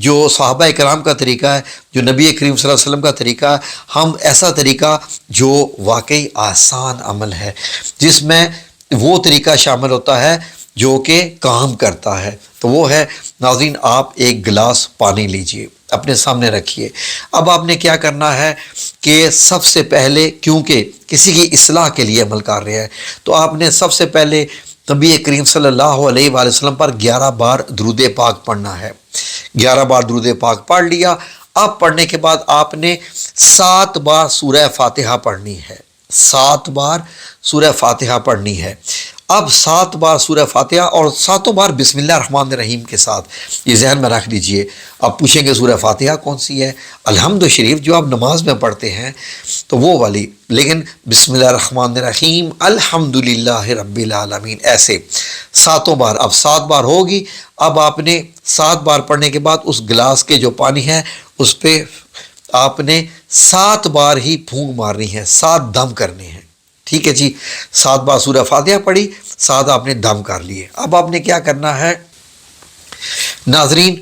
جو صحابہ کرام کا طریقہ ہے، جو نبی کریم صلی اللہ علیہ وسلم کا طریقہ ہے، ہم ایسا طریقہ جو واقعی آسان عمل ہے، جس میں وہ طریقہ شامل ہوتا ہے جو کہ کام کرتا ہے، تو وہ ہے ناظرین آپ ایک گلاس پانی لیجئے، اپنے سامنے رکھیے۔ اب آپ نے کیا کرنا ہے کہ سب سے پہلے، کیونکہ کسی کی اصلاح کے لیے عمل کر رہے ہیں، تو آپ نے سب سے پہلے نبی کریم صلی اللہ علیہ وآلہ وسلم پر 11 بار درود پاک پڑھنا ہے۔ 11 بار درود پاک پڑھ لیا۔ اب پڑھنے کے بعد آپ نے 7 بار سورہ فاتحہ پڑھنی ہے، 7 بار سورہ فاتحہ پڑھنی ہے۔ اب 7 بار سورہ فاتحہ اور 7 بار بسم اللہ الرحمن الرحیم کے ساتھ، یہ ذہن میں رکھ لیجئے۔ آپ پوچھیں گے سورہ فاتحہ کون سی ہے؟ الحمد شریف جو آپ نماز میں پڑھتے ہیں تو وہ والی، لیکن بسم اللہ الرحمن الرحیم الحمدللہ رب العالمین، ایسے 7 بار۔ اب 7 بار ہوگی۔ اب آپ نے 7 بار پڑھنے کے بعد اس گلاس کے جو پانی ہے اس پہ آپ نے 7 بار ہی پھونک مارنی ہے، 7 دم کرنے ہیں، ٹھیک ہے جی۔ 7 بار سورہ فاتحہ پڑھی، 7 آپ نے دم کر لیے۔ اب آپ نے کیا کرنا ہے ناظرین،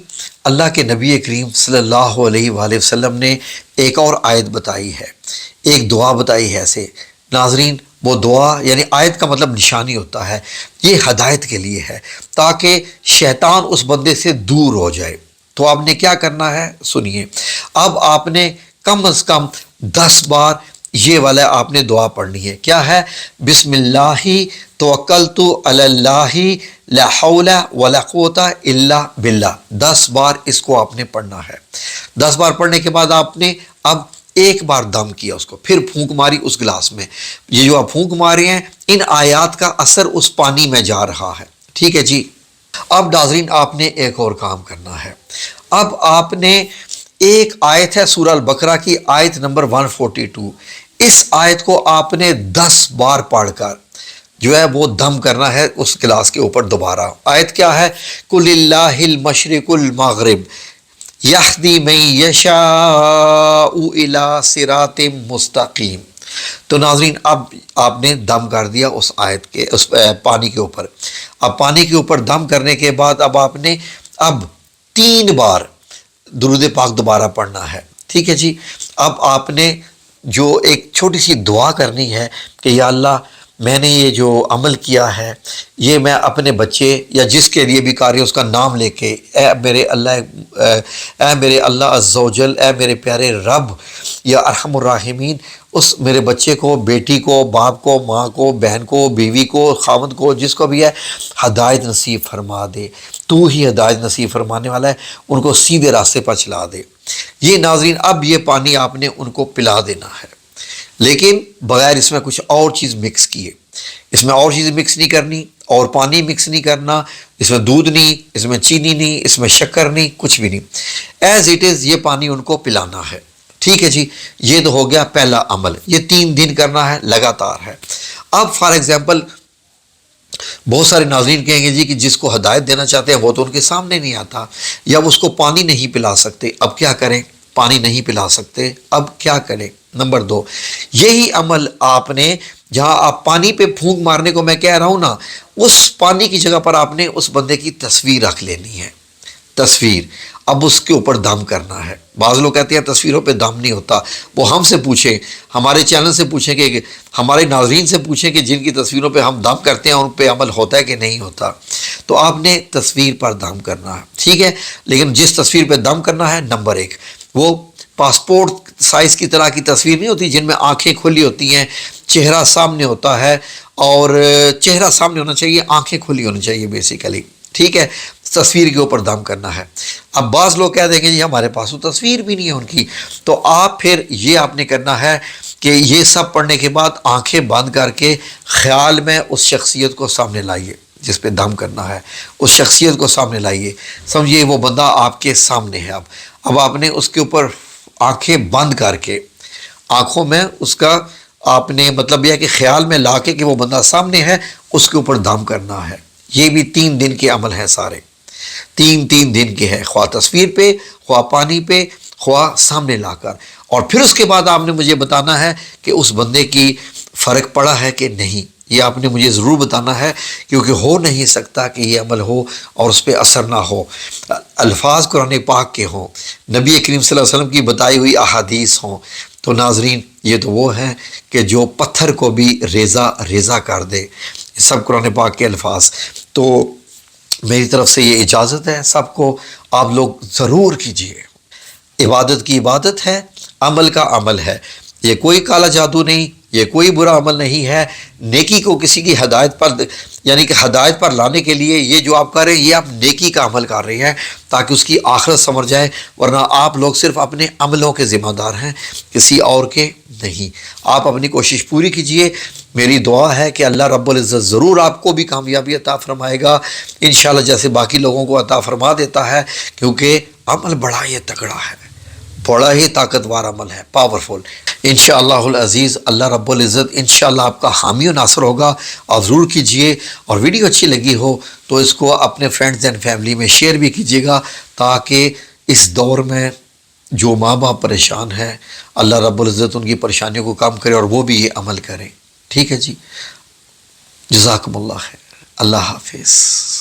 اللہ کے نبی کریم صلی اللہ علیہ وآلہ وسلم نے ایک اور آیت بتائی ہے، ایک دعا بتائی ہے ایسے ناظرین۔ وہ دعا یعنی آیت کا مطلب نشانی ہوتا ہے، یہ ہدایت کے لیے ہے تاکہ شیطان اس بندے سے دور ہو جائے۔ تو آپ نے کیا کرنا ہے سنیے۔ اب آپ نے کم از کم 10 بار یہ والا آپ نے دعا پڑھنی ہے۔ کیا ہے؟ بسم اللہ توکلت علی اللہ لا حول ولا قوت الا باللہ، 10 بار اس کو آپ نے پڑھنا ہے۔ 10 بار پڑھنے کے بعد آپ نے اب ایک بار دم کیا اس کو، پھر پھونک ماری اس گلاس میں۔ یہ جو آپ پھونک مارے ہیں ان آیات کا اثر اس پانی میں جا رہا ہے، ٹھیک ہے جی۔ اب ناظرین آپ نے ایک اور کام کرنا ہے۔ اب آپ نے ایک آیت ہے سورہ البقرہ کی آیت نمبر 142، اس آیت کو آپ نے 10 بار پڑھ کر جو ہے وہ دم کرنا ہے اس گلاس کے اوپر دوبارہ۔ آیت کیا ہے؟ قُلِ اللَّهِ الْمَشْرِقُ الْمَغْرِبُ یہدی من یشاء الی صراط مستقیم۔ تو ناظرین اب آپ نے دم کر دیا اس آیت کے، اس پانی کے اوپر۔ اب پانی کے اوپر دم کرنے کے بعد اب آپ نے 3 بار درود پاک دوبارہ پڑھنا ہے، ٹھیک ہے جی۔ اب آپ نے جو ایک چھوٹی سی دعا کرنی ہے کہ یا اللہ میں نے یہ جو عمل کیا ہے یہ میں اپنے بچے یا جس کے لیے بھی کر رہی ہوں اس کا نام لے کے، اے میرے اللہ عز و جل، اے میرے پیارے رب یا ارحم الراحمین، اس میرے بچے کو، بیٹی کو، باپ کو، ماں کو، بہن کو، بیوی کو، خاوند کو، جس کو بھی ہے ہدایت نصیب فرما دے۔ تو ہی ہدایت نصیب فرمانے والا ہے، ان کو سیدھے راستے پر چلا دے۔ یہ ناظرین اب یہ پانی آپ نے ان کو پلا دینا ہے، لیکن بغیر اس میں کچھ اور چیز مکس کیے۔ اس میں اور چیز مکس نہیں کرنی، اور پانی مکس نہیں کرنا، اس میں دودھ نہیں، اس میں چینی نہیں، اس میں شکر نہیں، کچھ بھی نہیں، ایز اٹ از یہ پانی ان کو پلانا ہے، ٹھیک ہے جی۔ یہ تو ہو گیا پہلا عمل، یہ 3 دن کرنا ہے، لگاتار ہے۔ اب فار ایگزامپل بہت سارے ناظرین کہیں گے جی کہ جس کو ہدایت دینا چاہتے ہیں وہ تو ان کے سامنے نہیں آتا، یا اس کو پانی نہیں پلا سکتے، اب کیا کریں؟ پانی نہیں پلا سکتے، اب کیا کریں؟ نمبر 2، یہی عمل آپ نے جہاں آپ پانی پہ پھونک مارنے کو میں کہہ رہا ہوں نا، اس پانی کی جگہ پر آپ نے اس بندے کی تصویر رکھ لینی ہے، تصویر۔ اب اس کے اوپر دم کرنا ہے۔ بعض لوگ کہتے ہیں تصویروں پہ دم نہیں ہوتا، وہ ہم سے پوچھیں، ہمارے چینل سے پوچھیں، کہ ہمارے ناظرین سے پوچھیں کہ جن کی تصویروں پہ ہم دم کرتے ہیں ان پہ عمل ہوتا ہے کہ نہیں ہوتا۔ تو آپ نے تصویر پر دم کرنا ہے، ٹھیک ہے، لیکن جس تصویر پہ دم کرنا ہے نمبر 1، وہ پاسپورٹ سائز کی طرح کی تصویر نہیں ہوتی جن میں آنکھیں کھلی ہوتی ہیں، چہرہ سامنے ہوتا ہے، اور چہرہ سامنے ہونا چاہیے، آنکھیں کھلی ہونی چاہیے بیسیکلی، ٹھیک ہے۔ تصویر کے اوپر دم کرنا ہے۔ اب بعض لوگ کہہ دیں گے جی ہمارے پاس تو تصویر بھی نہیں ہے ان کی، تو آپ پھر یہ آپ نے کرنا ہے کہ یہ سب پڑھنے کے بعد آنکھیں بند کر کے خیال میں اس شخصیت کو سامنے لائیے جس پہ دم کرنا ہے، اس شخصیت کو سامنے لائیے، سمجھیے وہ بندہ آپ کے سامنے ہے۔ اب آپ نے اس کے اوپر آنکھیں بند کر کے، آنکھوں میں اس کا آپ نے مطلب یہ ہے کہ خیال میں لا کے کہ وہ بندہ سامنے ہے، اس کے اوپر دم کرنا ہے۔ یہ بھی 3 دن کے عمل ہیں سارے، 3 دن کے ہیں، خواہ تصویر پہ، خواہ پانی پہ، خواہ سامنے لا کر۔ اور پھر اس کے بعد آپ نے مجھے بتانا ہے کہ اس بندے کی فرق پڑا ہے کہ نہیں، یہ آپ نے مجھے ضرور بتانا ہے، کیونکہ ہو نہیں سکتا کہ یہ عمل ہو اور اس پہ اثر نہ ہو۔ الفاظ قرآن پاک کے ہوں، نبی کریم صلی اللہ علیہ وسلم کی بتائی ہوئی احادیث ہوں، تو ناظرین یہ تو وہ ہیں کہ جو پتھر کو بھی ریزہ ریزہ کر دے۔ یہ سب قرآن پاک کے الفاظ۔ تو میری طرف سے یہ اجازت ہے سب کو، آپ لوگ ضرور کیجئے۔ عبادت کی عبادت ہے، عمل کا عمل ہے، یہ کوئی کالا جادو نہیں، یہ کوئی برا عمل نہیں ہے۔ نیکی کو کسی کی ہدایت پر، یعنی کہ ہدایت پر لانے کے لیے یہ جو آپ کر رہے ہیں، یہ آپ نیکی کا عمل کر رہے ہیں تاکہ اس کی آخرت سمر جائے، ورنہ آپ لوگ صرف اپنے عملوں کے ذمہ دار ہیں، کسی اور کے نہیں۔ آپ اپنی کوشش پوری کیجئے۔ میری دعا ہے کہ اللہ رب العزت ضرور آپ کو بھی کامیابی عطا فرمائے گا انشاءاللہ، جیسے باقی لوگوں کو عطا فرما دیتا ہے، کیونکہ عمل بڑا ہی تگڑا ہے، بڑا ہی طاقتور عمل ہے، پاورفل۔ انشاءاللہ العزیز اللہ رب العزت انشاءاللہ آپ کا حامی و ناصر ہوگا۔ آپ ضرور کیجئے، اور ویڈیو اچھی لگی ہو تو اس کو اپنے فرینڈز اینڈ فیملی میں شیئر بھی کیجئے گا، تاکہ اس دور میں جو ماں باپ پریشان ہیں، اللہ رب العزت ان کی پریشانیوں کو کم کرے اور وہ بھی یہ عمل کریں۔ ٹھیک ہے جی، جزاکم اللہ خیر، اللہ حافظ۔